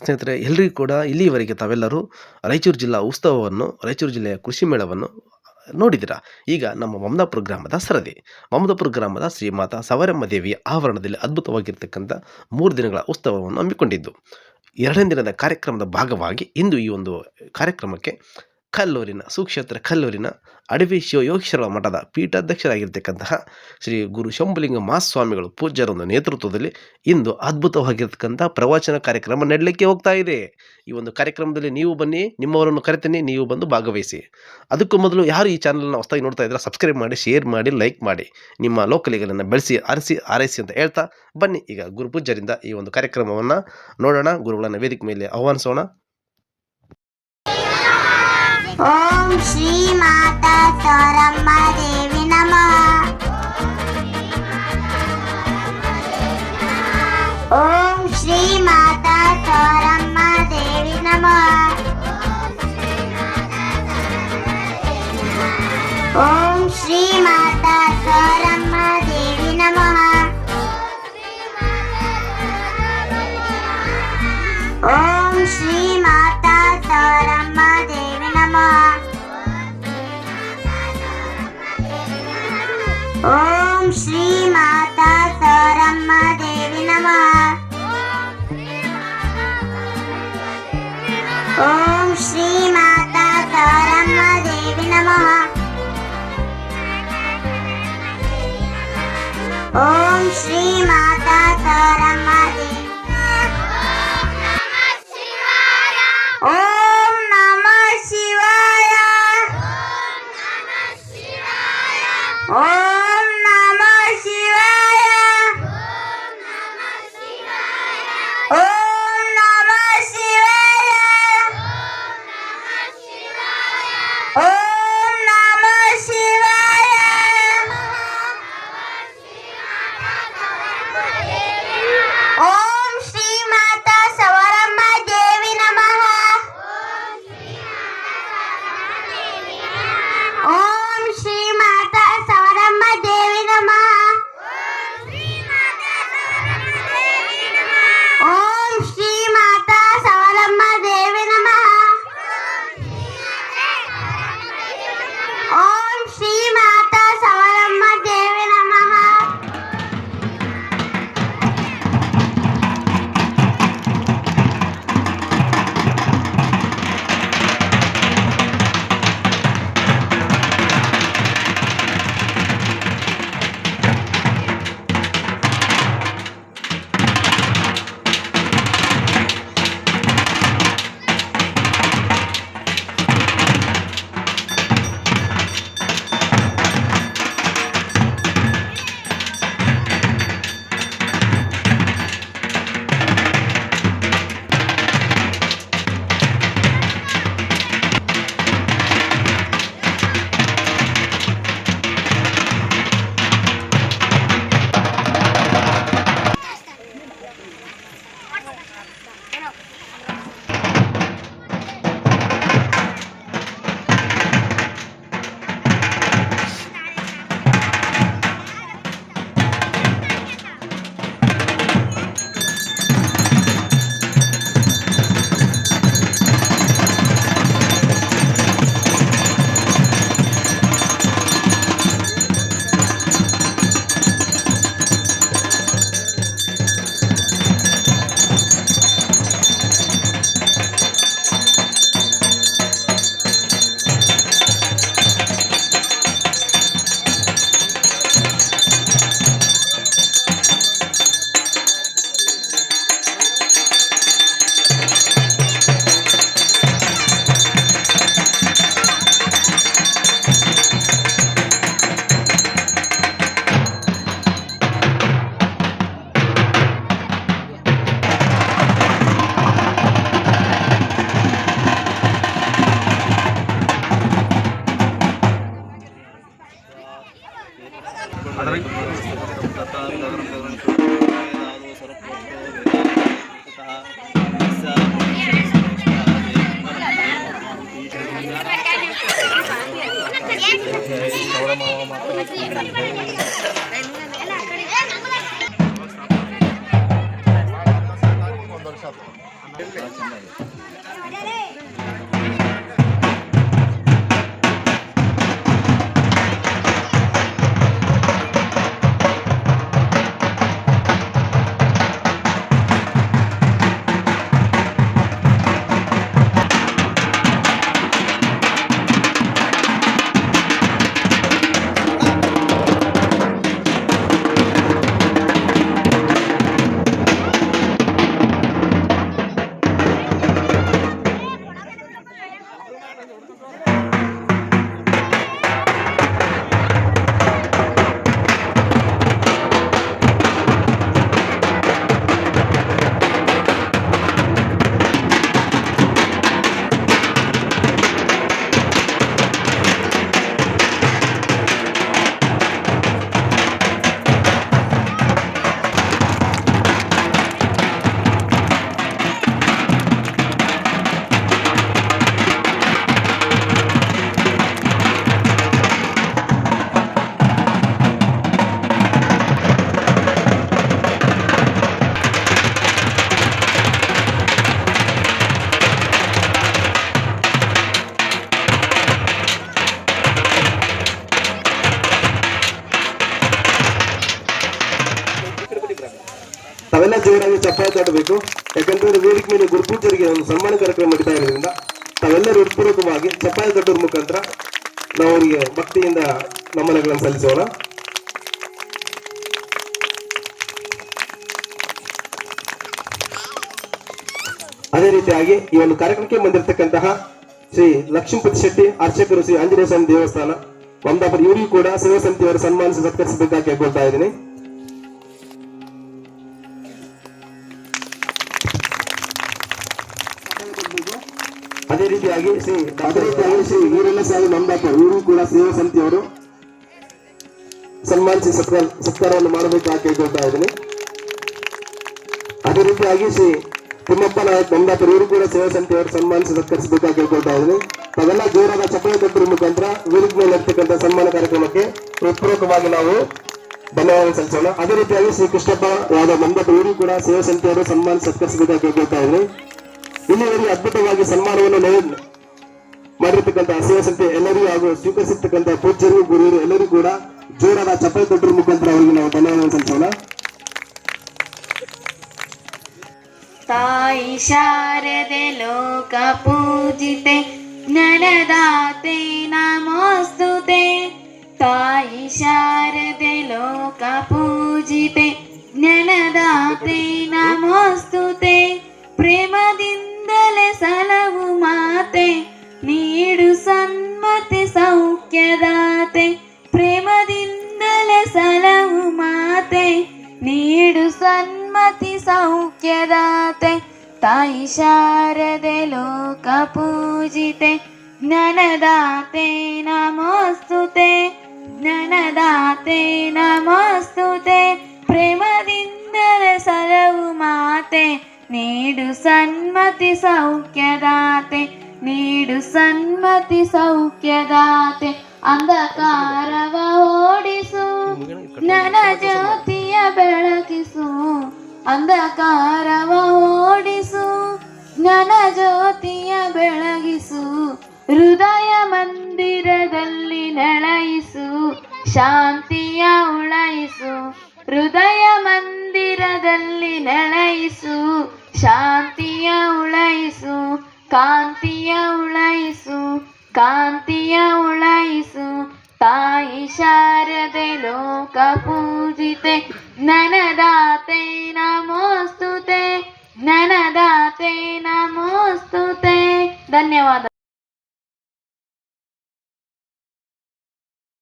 ಸ್ನೇಹಿತರೆ ಎಲ್ರಿಗೂ ಕೂಡ ಇಲ್ಲಿಯವರೆಗೆ ತಾವೆಲ್ಲರೂ ರಾಯಚೂರು ಜಿಲ್ಲಾ ಉತ್ಸವವನ್ನು ರಾಯಚೂರು ಜಿಲ್ಲೆಯ ಕೃಷಿ ಮೇಳವನ್ನು ನೋಡಿದ್ದೀರಾ. ಈಗ ನಮ್ಮ ಮಮದಾಪುರ ಗ್ರಾಮದ ಸರದಿ. ಮಮದಾಪುರ ಗ್ರಾಮದ ಶ್ರೀಮಾತಾ ಸವರಮ್ಮ ದೇವಿಯ ಆವರಣದಲ್ಲಿ ಅದ್ಭುತವಾಗಿರ್ತಕ್ಕಂಥ 3 ದಿನಗಳ ಉತ್ಸವವನ್ನು ಹಮ್ಮಿಕೊಂಡಿದ್ದು. 2ನೇ ದಿನದ ಕಾರ್ಯಕ್ರಮದ ಭಾಗವಾಗಿ ಇಂದು ಈ ಒಂದು ಕಾರ್ಯಕ್ರಮಕ್ಕೆ ಸುಕ್ಷೇತ್ರ ಕಲ್ಲೂರಿನ ಅಡವಿ ಶಿವಯೋಗೀಶ್ವರ ಮಠದ ಪೀಠಾಧ್ಯಕ್ಷರಾಗಿರ್ತಕ್ಕಂತಹ ಶ್ರೀ ಗುರು ಶಂಭುಲಿಂಗ ಮಹಾಸ್ವಾಮಿಗಳು ಪೂಜ್ಯರ ಒಂದು ನೇತೃತ್ವದಲ್ಲಿ ಇಂದು ಅದ್ಭುತವಾಗಿರ್ತಕ್ಕಂಥ ಪ್ರವಚನ ಕಾರ್ಯಕ್ರಮ ನಡೆಯಲಿಕ್ಕೆ ಹೋಗ್ತಾ ಇದೆ. ಈ ಒಂದು ಕಾರ್ಯಕ್ರಮದಲ್ಲಿ ನೀವು ಬನ್ನಿ, ನಿಮ್ಮವರನ್ನು ಕರೆತೀನಿ, ನೀವು ಬಂದು ಭಾಗವಹಿಸಿ. ಅದಕ್ಕೂ ಮೊದಲು ಯಾರು ಈ ಚಾನಲ್ನ ಹೊಸದಾಗಿ ನೋಡ್ತಾ ಇದ್ರೆ ಸಬ್ಸ್ಕ್ರೈಬ್ ಮಾಡಿ, ಶೇರ್ ಮಾಡಿ, ಲೈಕ್ ಮಾಡಿ, ನಿಮ್ಮ ಲೋಕಲಿಗಳನ್ನು ಬೆಳೆಸಿ ಆರೈಸಿ ಅಂತ ಹೇಳ್ತಾ ಬನ್ನಿ ಈಗ ಗುರುಪೂಜ್ಯರಿಂದ ಈ ಒಂದು ಕಾರ್ಯಕ್ರಮವನ್ನು ನೋಡೋಣ. ಗುರುಗಳನ್ನು ವೇದಿಕೆ ಮೇಲೆ ಆಹ್ವಾನಿಸೋಣ. ಓಂ ಶ್ರೀ ಮಾತಾ ಸವರಮ್ಮ ದೇವಿ ನಮಃ. ಓಂ ಶ್ರೀ ಮಾತಾ ಸವರಮ್ಮ ದೇವಿ ನಮಃ. ಓಂ ಶ್ರೀ ಮಾತಾ ಸವರಮ್ಮ ದೇವಿ ನಮಃ. ಓಂ ಶ್ರೀ ಮಾತಾ ಸವರಮ್ಮ ದೇವಿ ನಮಃ. ಓಂ ಶ್ರೀ ಮಾತಾ ಸವರಮ್ಮ ದೇವಿ ನಮಃ. ಓಂ ಶ್ರೀ ಮಾತಾ ಸವರಮ್ಮ ದೇವಿ ನಮಃ. ಓಂ ಶ್ರೀ ಮಾತಾ ಸವರಮ್ಮ ದೇವಿ. ಓಂ ನಮಃ ಶಿವಾಯ. ಓಂ ನಮಃ ಶಿವಾಯ. ಓಂ ನಮಃ ಶಿವಾಯ. ಓಂ ನಮಃ ಶಿವಾಯ. ಓಂ ಶ್ರೀ ಮಾತಾ ಸವರಮ್ಮ ದೇವಿ ನಮಃ. ಓಂ ಶ್ರೀ ಮಾತಾ ಸವರಮ್ಮ ದೇವಿ ನಮಃ. ಓಂ ಶ್ರೀ ಮಾತಾ ಸವರಮ್ಮ ದೇವಿ ನಮಃ. ಓಂ ಶ್ರೀ ಮಾತಾ ಸವರಮ್ಮ ದೇವಿ ನಮಃ. ತಾವೆಲ್ಲ ಜೋರಾಗಿ ಚಪ್ಪಾಳೆ ತಟ್ಟಬೇಕು. ಯಾಕಂತಂದ್ರೆ ವೇದಿಕೆ ಮೇಲೆ ಗುರುಪೂಜರಿಗೆ ಒಂದು ಸನ್ಮಾನ ಕಾರ್ಯಕ್ರಮ ನಡೀತಾ ಇರೋದ್ರಿಂದ ತಾವೆಲ್ಲರೂ ಹೃತ್ಪೂರ್ವಕವಾಗಿ ಚಪ್ಪಾಳೆ ತಟ್ಟುವ ಮುಖಾಂತರ ನಾವು ಅವರಿಗೆ ಭಕ್ತಿಯಿಂದ ನಮನಗಳನ್ನು ಸಲ್ಲಿಸೋಣ. ಅದೇ ರೀತಿಯಾಗಿ ಈ ಒಂದು ಕಾರ್ಯಕ್ರಮಕ್ಕೆ ಬಂದಿರತಕ್ಕಂತಹ ಶ್ರೀ ಲಕ್ಷ್ಮೀಪತಿ ಶೆಟ್ಟಿ ಅರ್ಚಕರು ಶ್ರೀ ಆಂಜನೇಯ ಸ್ವಾಮಿ ದೇವಸ್ಥಾನ ಮಮದಾಪುರ ಇವರಿಗೂ ಕೂಡ ಸೇವಾ ಸಮಿತಿಯವರು ಸನ್ಮಾನಿಸಿ ಸತ್ಕರಿಸಬೇಕಾಗಿ ಕೇಳ್ಕೊಳ್ತಾ ಇದ್ದೀನಿ. ಅದೇ ರೀತಿಯಾಗಿ ಶ್ರೀ ವೀರಣ್ಣ ಸ್ವಾಮಿ ಮಮದಾಪುರ ಇವರು ಕೂಡ ಸೇವಾ ಸಮಿತಿಯವರು ಸನ್ಮಾನಿಸಿ ಸತ್ಕಾರವನ್ನು ಮಾಡಬೇಕಾಗಿ ಕೇಳ್ಕೊಳ್ತಾ ಇದ್ದೀನಿ. ಅದೇ ರೀತಿಯಾಗಿ ಶ್ರೀ ತಿಮ್ಮಪ್ಪ ನಾಯಕ್ ಮಮದಾಪುರ ಇವರು ಕೂಡ ಸೇವಾ ಸಮಿತಿಯವರು ಸನ್ಮಾನಿಸಿ ಸತ್ಕರಿಸಬೇಕಾಗಿ ಕೇಳ್ಕೊಳ್ತಾ ಇದ್ದೀನಿ. ತಾವೆಲ್ಲ ಜೋರಾದ ಚಪ್ಪಾಳೆ ತಟ್ಟುವ ಮುಖಾಂತರ ವೇದಿಕೆ ಮೇಲೆ ಇರ್ತಕ್ಕಂಥ ಸನ್ಮಾನ ಕಾರ್ಯಕ್ರಮಕ್ಕೆ ಹೃತ್ಪೂರ್ವಕವಾಗಿ ನಾವು ಧನ್ಯವಾದ ಸಲ್ಲಿಸೋಣ. ಅದೇ ರೀತಿಯಾಗಿ ಶ್ರೀ ಕೃಷ್ಣಪ್ಪ ಯಾದವ್ ಮಮದಾಪುರ ಇವರು ಕೂಡ ಸೇವಾ ಸಮಿತಿಯವರು ಸನ್ಮಾನಿಸಿ ಸತ್ಕರಿಸಬೇಕಾಗಿ ಕೇಳ್ಕೊಳ್ತಾ ಇದ್ದೀನಿ. ಇಲ್ಲಿವರೆಗೆ ಅದ್ಭುತವಾಗಿ ಸನ್ಮಾನವನ್ನು ಮಾಡಿರ್ತಕ್ಕಂಥ ಸೇವಾ ಸಮಿತಿ ಎಲ್ಲರಿಗೂ ಹಾಗೂ ಸ್ವೀಕರಿಸಿರ್ತಕ್ಕಂಥ ಪೂಜ್ಯರು ಗುರುವರು ಎಲ್ಲರಿಗೂ ಕೂಡ ಜೋರಾದ ಚಪ್ಪಾಳೆ ತಟ್ಟುವ ಮುಖಾಂತರ ಅವರಿಗೆ ನಾವು ಧನ್ಯವಾದ ಸಲ್ಲಿಸೋಣ. ತಾಯಿ ಶಾರದೆ ಲೋಕ ಪೂಜಿತೆ ಜ್ಞಾನದಾತೆ ನಮೋಸ್ತುತೆ. ತಾಯಿ ಶಾರದೆ ಲೋಕ ಪೂಜಿತೆ ಜ್ಞಾನದಾತೆ ನಮೋಸ್ತುತೆ. ಪ್ರೇಮದಿಂದಲೇ ಸಲವು ಮಾತೆ ನೀಡು ಸನ್ಮತಿ ಸೌಖ್ಯದಾತೆ. ಪ್ರೇಮದಿಂದಲೇ ಸಲವು ಮಾತೆ ನೀಡು ಸನ್ಮತಿ ಸೌಖ್ಯದಾತೆ. ತಾಯಿ ಶಾರದೆ ಲೋಕ ಪೂಜಿತೆ ಜ್ಞಾನದಾತೆ ನಮೋಸ್ತುತೆ. ಜ್ಞಾನದಾತೆ ನಮೋಸ್ತುತೆ. ಪ್ರೇಮದಿಂದಲೇ ಸಲವು ಮಾತೆ ನೀಡು ಸನ್ಮತಿ ಸೌಖ್ಯದಾತೆ. ನೀಡು ಸನ್ಮತಿ ಸೌಖ್ಯದಾತೆ. ಅಂಧಕಾರವ ಓಡಿಸು ಜ್ಞಾನ ಜ್ಯೋತಿಯ ಬೆಳಕಿಸು. ಅಂಧಕಾರವ ಓಡಿಸು ಜ್ಞಾನ ಜ್ಯೋತಿಯ ಬೆಳಗಿಸು. ಹೃದಯ ಮಂದಿರದಲ್ಲಿ ನೆಲೆಯಿಸು ಶಾಂತಿಯ ಉಳಯಿಸು. ಹೃದಯ ಮಂದಿರದಲ್ಲಿ ನೆಲೆಯಿಸು ಶಾಂತಿಯ ಉಳಯಿಸು. ಕಾಂತಿಯ ಉಳಯಿಸು ಕಾಂತಿಯ ಉಳಯಿಸು. ತಾಯಿ ಶಾರದೆ ಲೋಕ ಪೂಜಿತೆ ಜ್ಞಾನದಾತೆ ನಮೋಸ್ತುತೆ. ಜ್ಞಾನದಾತೆ ನಮೋಸ್ತುತೆ. ಧನ್ಯವಾದ.